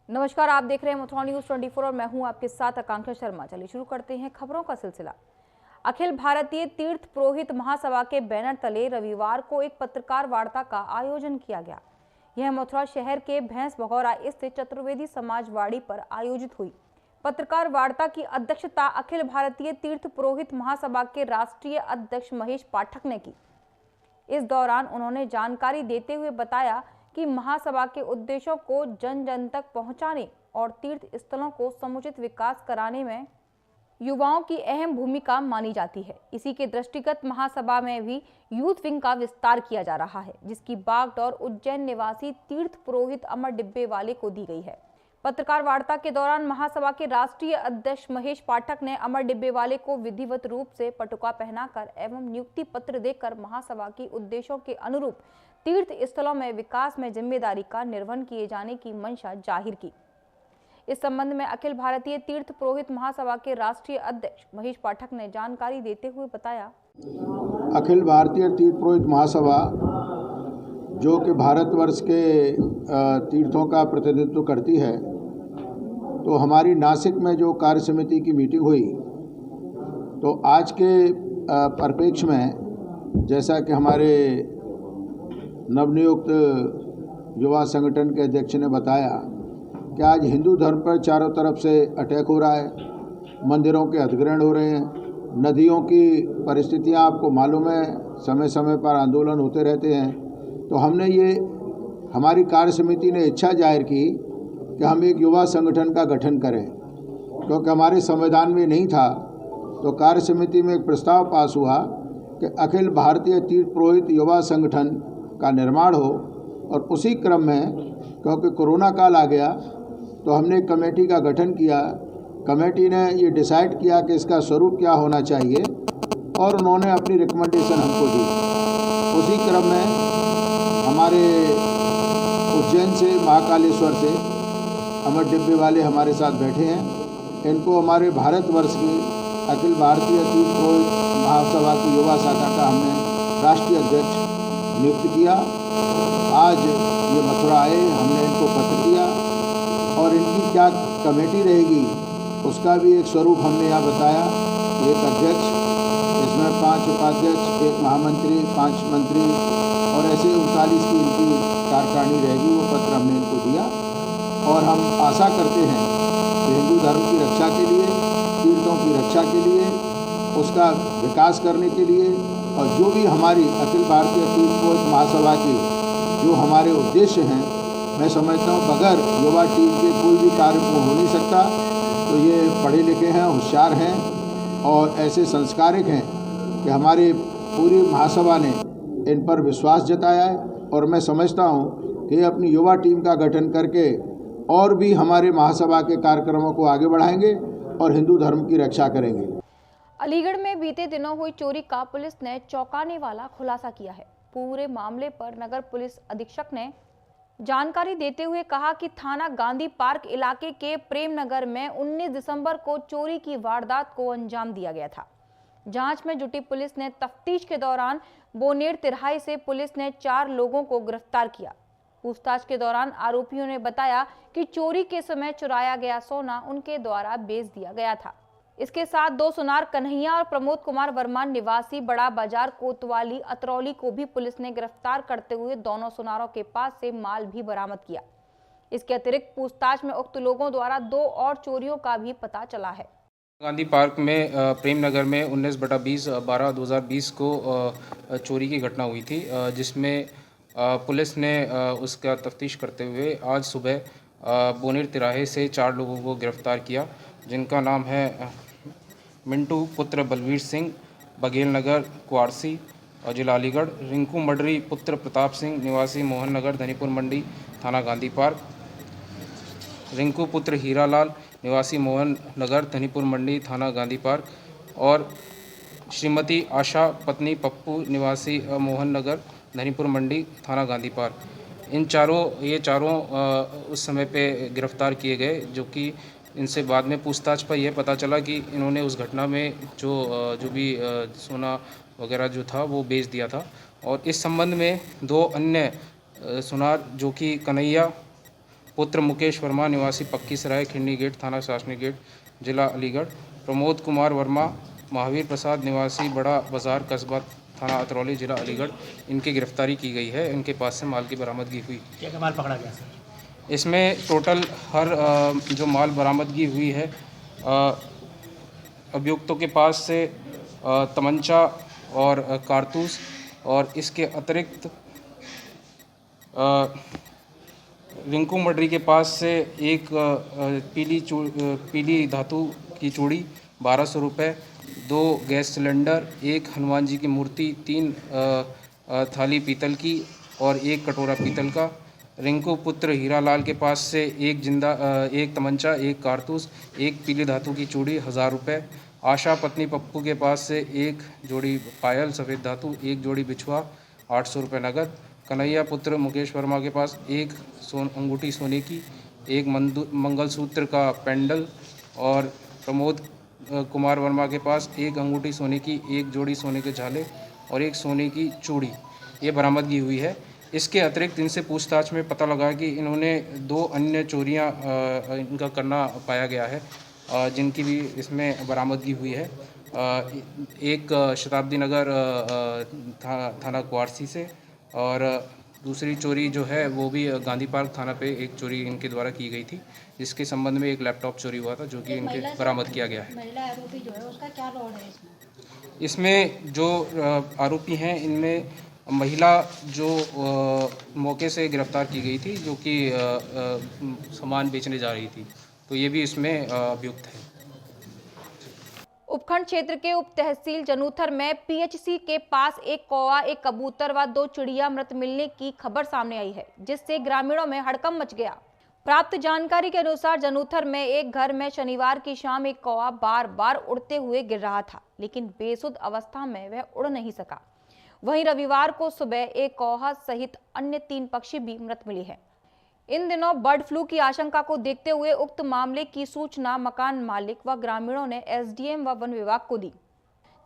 नमस्कार, आप देख रहे हैं मथुरा न्यूज 24 और मैं हूं आपके साथ आकांक्षा शर्मा। चलिए शुरू करते हैं खबरों का सिलसिला। अखिल भारतीय तीर्थ पुरोहित महासभा के बैनर तले रविवार को एक पत्रकार वार्ता का आयोजन किया गया। यह मथुरा शहर के भैंस भगौरा स्थित चतुर्वेदी समाजवाड़ी पर आयोजित हुई। पत्रकार वार्ता की अध्यक्षता अखिल भारतीय तीर्थ पुरोहित महासभा के राष्ट्रीय अध्यक्ष महेश पाठक ने की। इस दौरान उन्होंने जानकारी देते हुए बताया कि महासभा के उद्देश्यों को जन जन तक पहुंचाने और तीर्थ स्थलों को समुचित विकास कराने में युवाओं की अहम भूमिका मानी जाती है। इसी के दृष्टिगत महासभा में भी यूथ विंग का विस्तार किया जा रहा है, जिसकी बागडोर उज्जैन निवासी तीर्थ पुरोहित अमर डिब्बे वाले को दी गई है। पत्रकार वार्ता के दौरान महासभा के राष्ट्रीय अध्यक्ष महेश पाठक ने अमर डिब्बे वाले को विधिवत रूप से पटुका पहनाकर एवं नियुक्ति पत्र देकर महासभा के उद्देश्यों के अनुरूप तीर्थ स्थलों में विकास में जिम्मेदारी का निर्वहन किए जाने की मंशा जाहिर की। इस संबंध में अखिल भारतीय तीर्थ पुरोहित महासभा के राष्ट्रीय अध्यक्ष महेश पाठक ने जानकारी देते हुए बताया, अखिल भारतीय तीर्थ पुरोहित महासभा जो कि भारतवर्ष के तीर्थों का प्रतिनिधित्व करती है, तो हमारी नासिक में जो कार्य समिति की मीटिंग हुई, तो आज के परिप्रेक्ष्य में जैसा कि हमारे नवनियुक्त युवा संगठन के अध्यक्ष ने बताया कि आज हिंदू धर्म पर चारों तरफ से अटैक हो रहा है, मंदिरों के अधिग्रहण हो रहे हैं, नदियों की परिस्थितियां आपको मालूम है, समय समय पर आंदोलन होते रहते हैं। तो हमने ये हमारी कार्य समिति ने इच्छा जाहिर की कि हम एक युवा संगठन का गठन करें, क्योंकि हमारे संविधान में नहीं था। तो कार्य समिति में एक प्रस्ताव पास हुआ कि अखिल भारतीय तीर्थ पुरोहित युवा संगठन का निर्माण हो, और उसी क्रम में क्योंकि कोरोना काल आ गया तो हमने एक कमेटी का गठन किया। कमेटी ने ये डिसाइड किया कि इसका स्वरूप क्या होना चाहिए, और उन्होंने अपनी रिकमेंडेशन हमको दी। उसी क्रम में हमारे उज्जैन से, महाकालेश्वर से अमर डिब्बे वाले हमारे साथ बैठे हैं। इनको हमारे भारतवर्ष की अखिल भारतीय तीर्थ पुरोहित महासभा की युवा शाखा का हमने राष्ट्रीय अध्यक्ष नियुक्त किया। आज ये मथुरा आए, हमने इनको पत्र दिया, और इनकी क्या कमेटी रहेगी उसका भी एक स्वरूप हमने यहाँ बताया। एक अध्यक्ष, इसमें 5 उपाध्यक्ष, 1 महामंत्री, 5 मंत्री, और ऐसे 39 की इनकी कार्यकारिणी रहेगी। वो पत्र हमने इनको दिया, और हम आशा करते हैं कि हिंदू धर्म की रक्षा के लिए, तीर्थों की रक्षा के लिए, उसका विकास करने के लिए, और जो भी हमारी अखिल भारतीय तीर्थ पुरोहित महासभा के जो हमारे उद्देश्य हैं, मैं समझता हूँ बगैर युवा टीम के कोई भी कार्य हो नहीं सकता। तो ये पढ़े लिखे हैं, होशियार हैं, और ऐसे संस्कारिक हैं कि हमारी पूरी महासभा ने इन पर विश्वास जताया है। और मैं समझता हूँ कि अपनी युवा टीम का गठन करके और भी हमारे महासभा के कार्यक्रमों को आगे बढ़ाएंगे और हिंदू धर्म की रक्षा करेंगे। अलीगढ़ में बीते दिनों हुई चोरी का पुलिस ने चौंकाने वाला खुलासा किया है। पूरे मामले पर नगर पुलिस अधीक्षक ने जानकारी देते हुए कहा कि थाना गांधी पार्क इलाके के प्रेम नगर में 19 दिसंबर को चोरी की वारदात को अंजाम दिया गया था। जांच में जुटी पुलिस ने तफ्तीश के दौरान बोनेर तिराहे से पुलिस ने 4 लोगों को गिरफ्तार किया। पूछताछ के दौरान आरोपियों ने बताया कि चोरी के समय चुराया गया सोना उनके द्वारा बेच दिया गया था। इसके साथ 2 सुनार कन्हैया और प्रमोद कुमार वर्मा निवासी बड़ा बाजार कोतवाली अतरौली को भी पुलिस ने गिरफ्तार करते हुए दोनों सुनारों के पास से माल भी बरामद किया। इसके अतिरिक्त पूछताछ में उक्त लोगों द्वारा 2 और चोरियों का भी पता चला है। गांधी पार्क में प्रेम नगर में 19/20/12/2020 को चोरी की घटना हुई थी, जिसमें पुलिस ने उसका तफ्तीश करते हुए आज सुबह बोनेर तिराहे से 4 लोगों को गिरफ्तार किया, जिनका नाम है मिंटू पुत्र बलवीर सिंह, बघेल नगर कुआरसी और जिला अलीगढ़, रिंकू मडरी पुत्र प्रताप सिंह निवासी मोहन नगर धनीपुर मंडी थाना गांधी पार्क, रिंकू पुत्र हीरालाल निवासी मोहन नगर धनीपुर मंडी थाना गांधी पार्क, और श्रीमती आशा पत्नी पप्पू निवासी मोहन नगर धनीपुर मंडी थाना गांधी पार्क। ये चारों उस समय पे गिरफ्तार किए गए, जो कि इनसे बाद में पूछताछ पर यह पता चला कि इन्होंने उस घटना में जो भी सोना वगैरह जो था वो बेच दिया था। और इस संबंध में 2 अन्य सुनार जो कि कन्हैया पुत्र मुकेश वर्मा निवासी पक्की सराय खिंडी गेट थाना शासनी गेट जिला अलीगढ़, प्रमोद कुमार वर्मा महावीर प्रसाद निवासी बड़ा बाजार कस्बा थाना अतरौली जिला अलीगढ़, इनकी गिरफ्तारी की गई है। इनके पास से माल की बरामदगी हुई। क्या माल पकड़ा गया सर? इसमें टोटल हर जो माल बरामदगी हुई है, अभियुक्तों के पास से तमंचा और कारतूस और इसके अतिरिक्त रिंकू मडरी के पास से एक पीली धातु की चूड़ी 1200 रुपये, 2 गैस सिलेंडर, 1 हनुमान जी की मूर्ति, 3 थाली पीतल की और 1 कटोरा पीतल का। रिंकू पुत्र हीरालाल के पास से एक तमंचा, 1 कारतूस, 1 पीली धातु की चूड़ी 1000 रुपये। आशा पत्नी पप्पू के पास से 1 जोड़ी पायल सफ़ेद धातु, 1 जोड़ी बिछुआ 800 रुपये नगद। कन्हैया पुत्र मुकेश वर्मा के पास 1 अंगूठी सोने की, 1 मंगलसूत्र का पेंडल और प्रमोद कुमार वर्मा के पास 1 अंगूठी सोने की, 1 जोड़ी सोने के झाले और 1 सोने की चूड़ी, ये बरामदगी हुई है। इसके अतिरिक्त इनसे पूछताछ में पता लगा कि इन्होंने 2 अन्य चोरियां इनका करना पाया गया है, जिनकी भी इसमें बरामदगी हुई है। एक शताब्दी नगर थाना कुआरसी से और दूसरी चोरी जो है वो भी गांधी पार्क थाना पे एक चोरी इनके द्वारा की गई थी, जिसके संबंध में एक लैपटॉप चोरी हुआ था जो कि इनके बरामद किया गया है। महिला आरोपी जो है उसका क्या रोल है इसमें जो आरोपी हैं इनमें महिला जो मौके से गिरफ्तार की गई थी, जो कि सामान बेचने जा रही थी, तो ये भी इसमें अभियुक्त है। उपखंड क्षेत्र के उप तहसील जनूथर में पीएचसी के पास एक कौवा, एक कबूतर व 2 चिड़िया मृत मिलने की खबर सामने आई है, जिससे ग्रामीणों में हड़कंप मच गया। प्राप्त जानकारी के अनुसार जनूथर में एक घर में शनिवार की शाम एक कौवा बार बार उड़ते हुए गिर रहा था, लेकिन बेसुध अवस्था में वह उड़ नहीं सका। वहीं रविवार को सुबह एक कौवा सहित अन्य 3 पक्षी भी मृत मिले हैं। इन दिनों बर्ड फ्लू की आशंका को देखते हुए उक्त मामले की सूचना मकान मालिक व ग्रामीणों ने एसडीएम व वन विभाग को दी,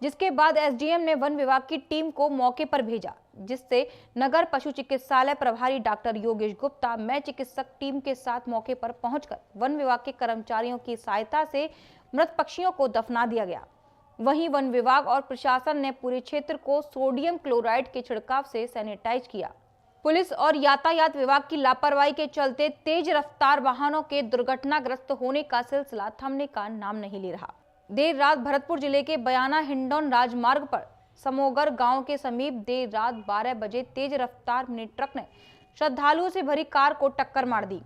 जिसके बाद एसडीएम ने वन विभाग की टीम को मौके पर भेजा, जिससे नगर पशु चिकित्सालय प्रभारी डॉक्टर योगेश गुप्ता मैं चिकित्सक टीम के साथ मौके पर पहुंचकर वन विभाग के कर्मचारियों की सहायता से मृत पक्षियों को दफना दिया गया। वहीं वन विभाग और प्रशासन ने पूरे क्षेत्र को सोडियम क्लोराइड के छिड़काव से सैनिटाइज किया। पुलिस और यातायात विभाग की लापरवाही के चलते तेज रफ्तार वाहनों के दुर्घटनाग्रस्त होने का सिलसिला थमने का नाम नहीं ले रहा। देर रात भरतपुर जिले के बयाना हिंडौन राजमार्ग पर समोगर गांव के समीप देर रात 12 बजे तेज रफ्तार मिनी ट्रक ने श्रद्धालुओं से भरी कार को टक्कर मार दी।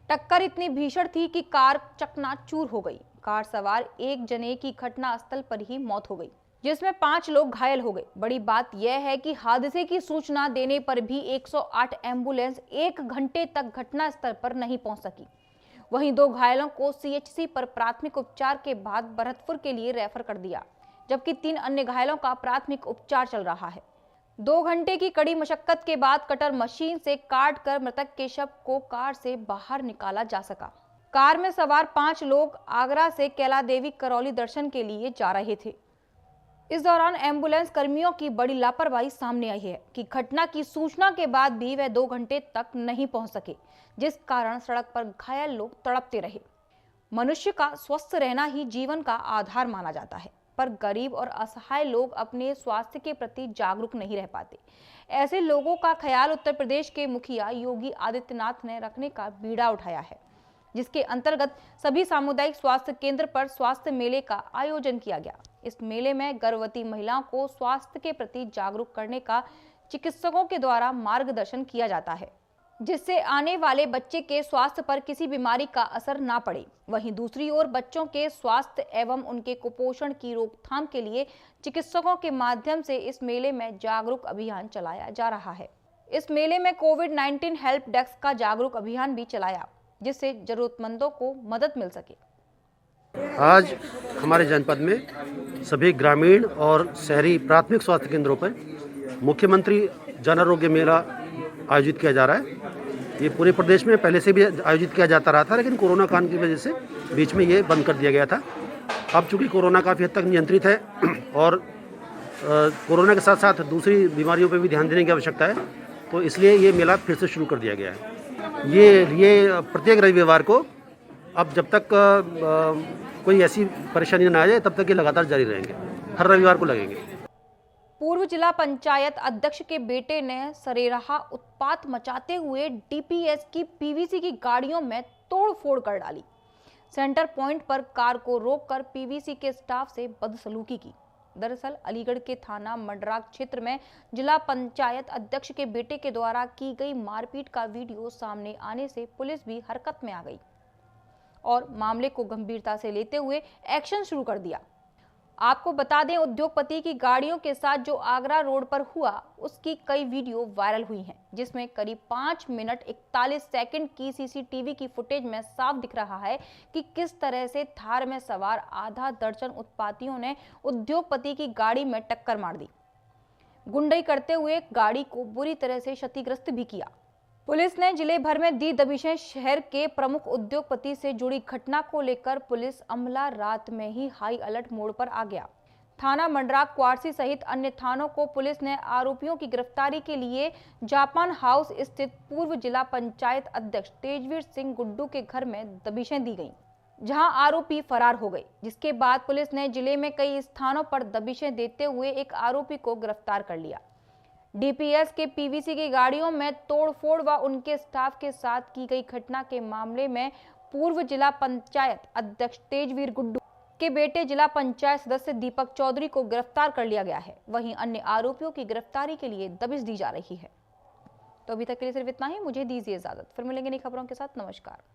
टक्कर इतनी भीषण थी कि कार चकनाचूर हो गई। कार सवार एक जने की घटनास्थल पर ही मौत हो गई, जिसमें 5 लोग घायल हो गए। बड़ी बात यह है कि हादसे की सूचना देने पर भी 108 एम्बुलेंस 1 घंटे तक घटनास्थल पर नहीं पहुंच सकी। वहीं 2 घायलों को सीएचसी पर प्राथमिक उपचार के बाद भरतपुर के लिए रेफर कर दिया, जबकि 3 अन्य घायलों का प्राथमिक उपचार चल रहा है। 2 घंटे की कड़ी मशक्कत के बाद कटर मशीन से काट कर मृतक के शव को कार से बाहर निकाला जा सका। कार में सवार 5 लोग आगरा से कैला देवी करौली दर्शन के लिए जा रहे थे। इस दौरान एम्बुलेंस कर्मियों की बड़ी लापरवाही सामने आई है कि घटना की सूचना के बाद भी वह 2 घंटे तक नहीं पहुंच सके, जिस कारण सड़क पर घायल लोग तड़पते रहे। मनुष्य का स्वस्थ रहना ही जीवन का आधार माना जाता है, पर गरीब और असहाय लोग अपने स्वास्थ्य के प्रति जागरूक नहीं रह पाते। ऐसे लोगों का ख्याल उत्तर प्रदेश के मुखिया योगी आदित्यनाथ ने रखने का बीड़ा उठाया है, जिसके अंतर्गत सभी सामुदायिक स्वास्थ्य केंद्र पर स्वास्थ्य मेले का आयोजन किया गया। इस मेले में गर्भवती महिलाओं को स्वास्थ्य के प्रति जागरूक करने का चिकित्सकों के द्वारा मार्गदर्शन किया जाता है, जिससे आने वाले बच्चे के स्वास्थ्य पर किसी बीमारी का असर ना पड़े। वहीं दूसरी ओर बच्चों के स्वास्थ्य एवं उनके कुपोषण की रोकथाम के लिए चिकित्सकों के माध्यम से इस मेले में जागरूक अभियान चलाया जा रहा है। इस मेले में कोविड-19 हेल्प डेस्क का जागरूक अभियान भी चलाया, जिससे जरूरतमंदों को मदद मिल सके। आज हमारे जनपद में सभी ग्रामीण और शहरी प्राथमिक स्वास्थ्य केंद्रों पर मुख्यमंत्री जन आरोग्य मेला आयोजित किया जा रहा है। ये पूरे प्रदेश में पहले से भी आयोजित किया जाता रहा था, लेकिन कोरोना काल की वजह से बीच में ये बंद कर दिया गया था। अब चूँकि कोरोना काफ़ी हद तक नियंत्रित है और कोरोना के साथ साथ दूसरी बीमारियों पर भी ध्यान देने की आवश्यकता है, तो इसलिए ये मेला फिर से शुरू कर दिया गया है। ये प्रत्येक रविवार को, अब जब तक कोई ऐसी परेशानी ना आ जाए तब तक ये लगातार जारी रहेंगे, हर रविवार को लगेंगे। पूर्व जिला पंचायत अध्यक्ष के बेटे ने सरेराह उत्पात मचाते हुए डीपीएस की पीवीसी की गाड़ियों में तोड़फोड़ कर डाली। सेंटर पॉइंट पर कार को रोककर पीवीसी के स्टाफ से बदसलूकी की। दरअसल अलीगढ़ के थाना मंडराग क्षेत्र में जिला पंचायत अध्यक्ष के बेटे के द्वारा की गई मारपीट का वीडियो सामने आने से पुलिस भी हरकत में आ गई और मामले को गंभीरता से लेते हुए एक्शन शुरू कर दिया। आपको बता दें, उद्योगपति की गाड़ियों के साथ जो आगरा रोड पर हुआ उसकी कई वीडियो वायरल हुई हैं, जिसमें करीब 5 मिनट 41 सेकंड की सीसीटीवी की फुटेज में साफ दिख रहा है कि किस तरह से थार में सवार आधा दर्जन उत्पातियों ने उद्योगपति की गाड़ी में टक्कर मार दी। गुंडई करते हुए गाड़ी को बुरी तरह से क्षतिग्रस्त भी किया। पुलिस ने जिले भर में दी दबिशें। शहर के प्रमुख उद्योगपति से जुड़ी घटना को लेकर पुलिस अमला रात में ही हाई अलर्ट मोड पर आ गया। थाना मंडराग, क्वारसी सहित अन्य थानों को पुलिस ने आरोपियों की गिरफ्तारी के लिए जापान हाउस स्थित पूर्व जिला पंचायत अध्यक्ष तेजवीर सिंह गुड्डू के घर में दबिशें दी गईं, जहां आरोपी फरार हो गए। जिसके बाद पुलिस ने जिले में कई स्थानों पर दबिशें देते हुए एक आरोपी को गिरफ्तार कर लिया। डीपीएस के पीवीसी की गाड़ियों में तोड़फोड़ व उनके स्टाफ के साथ की गई घटना के मामले में पूर्व जिला पंचायत अध्यक्ष तेजवीर गुड्डू के बेटे जिला पंचायत सदस्य दीपक चौधरी को गिरफ्तार कर लिया गया है। वहीं अन्य आरोपियों की गिरफ्तारी के लिए दबिश दी जा रही है। तो अभी तक के लिए सिर्फ इतना ही। मुझे दीजिए इजाजत, फिर मिलेंगे नई खबरों के साथ। नमस्कार।